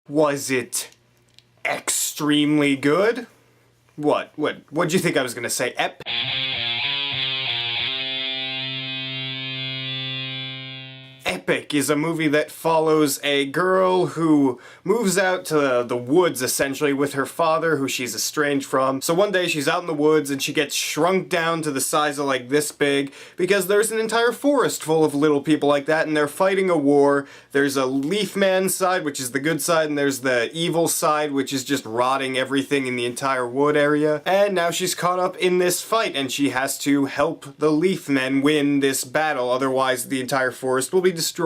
Was it extremely good? What'd you think I was gonna say? Epic is a movie that follows a girl who moves out to the woods, essentially, with her father, who she's estranged from. So one day she's out in the woods and she gets shrunk down to the size of like this big because there's an entire forest full of little people like that and they're fighting a war. There's a leaf man side, which is the good side, and there's the evil side, which is just rotting everything in the entire wood area. And now she's caught up in this fight and she has to help the leaf men win this battle, otherwise the entire forest will be destroyed.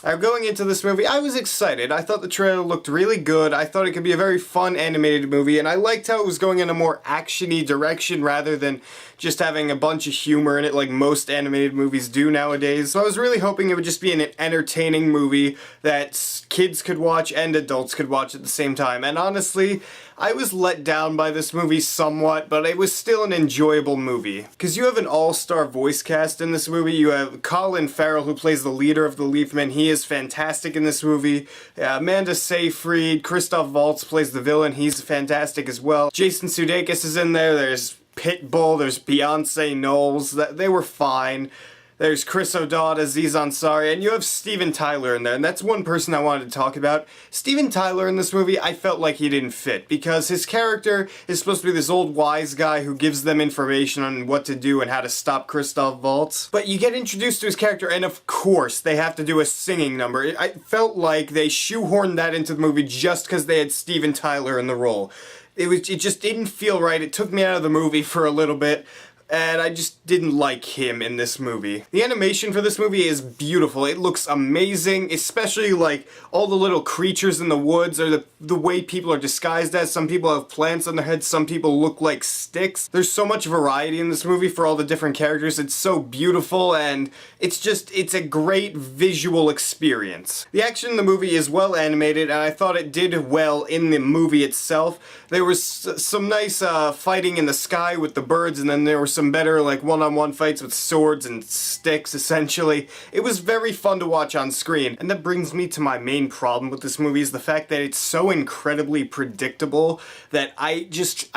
Now, going into this movie, I was excited. I thought the trailer looked really good. I thought it could be a very fun animated movie, and I liked how it was going in a more action-y direction rather than just having a bunch of humor in it like most animated movies do nowadays. So I was really hoping it would just be an entertaining movie that kids could watch and adults could watch at the same time. And honestly, I was let down by this movie somewhat, but it was still an enjoyable movie. Because you have an all-star voice cast in this movie. You have Colin Farrell, who plays the leader of the Leafmen. He is fantastic in this movie. Amanda Seyfried, Christoph Waltz plays the villain. He's fantastic as well. Jason Sudeikis is in there. There's Pitbull, there's Beyonce Knowles. They were fine. There's Chris O'Dowd, Aziz Ansari, and you have Steven Tyler in there, and that's one person I wanted to talk about. Steven Tyler in this movie, I felt like he didn't fit, because his character is supposed to be this old wise guy who gives them information on what to do and how to stop Christoph Waltz. But you get introduced to his character, and of course, they have to do a singing number. I felt like they shoehorned that into the movie just because they had Steven Tyler in the role. It just didn't feel right. It took me out of the movie for a little bit, and I just didn't like him in this movie. The animation for this movie is beautiful. It looks amazing, especially like all the little creatures in the woods, or the way people are disguised as. Some people have plants on their heads, some people look like sticks. There's so much variety in this movie for all the different characters. It's so beautiful, and it's a great visual experience. The action in the movie is well animated, and I thought it did well in the movie itself. There was some nice fighting in the sky with the birds, and then there were some better like one-on-one fights with swords and sticks, essentially. It was very fun to watch on screen. And that brings me to my main problem with this movie, is the fact that it's so incredibly predictable that I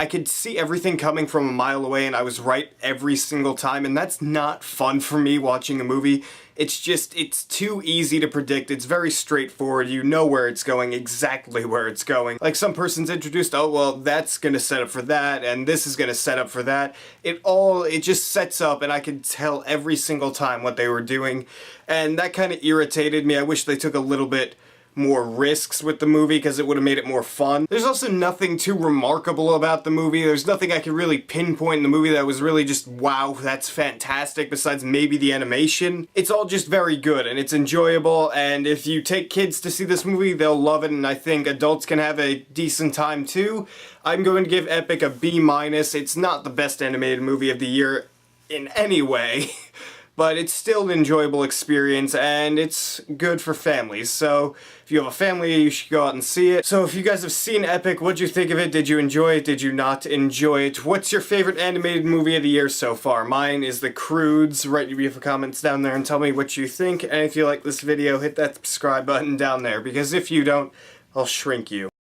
could see everything coming from a mile away and I was right every single time, and that's not fun for me watching a movie. It's too easy to predict. It's very straightforward. You know where it's going, exactly where it's going. Like, some person's introduced, oh, well, that's gonna set up for that, and this is gonna set up for that. It just sets up, and I could tell every single time what they were doing, and that kind of irritated me. I wish they took a little bit more risks with the movie because it would have made it more fun. There's also nothing too remarkable about the movie. There's nothing I could really pinpoint in the movie that was really just, wow, that's fantastic, besides maybe the animation. It's all just very good and it's enjoyable, and if you take kids to see this movie, they'll love it, and I think adults can have a decent time too. I'm going to give Epic a B-. It's not the best animated movie of the year in any way. But it's still an enjoyable experience, and it's good for families. So if you have a family, you should go out and see it. So if you guys have seen Epic, what'd you think of it? Did you enjoy it? Did you not enjoy it? What's your favorite animated movie of the year so far? Mine is The Croods. Write your beautiful comments down there and tell me what you think. And if you like this video, hit that subscribe button down there, because if you don't, I'll shrink you.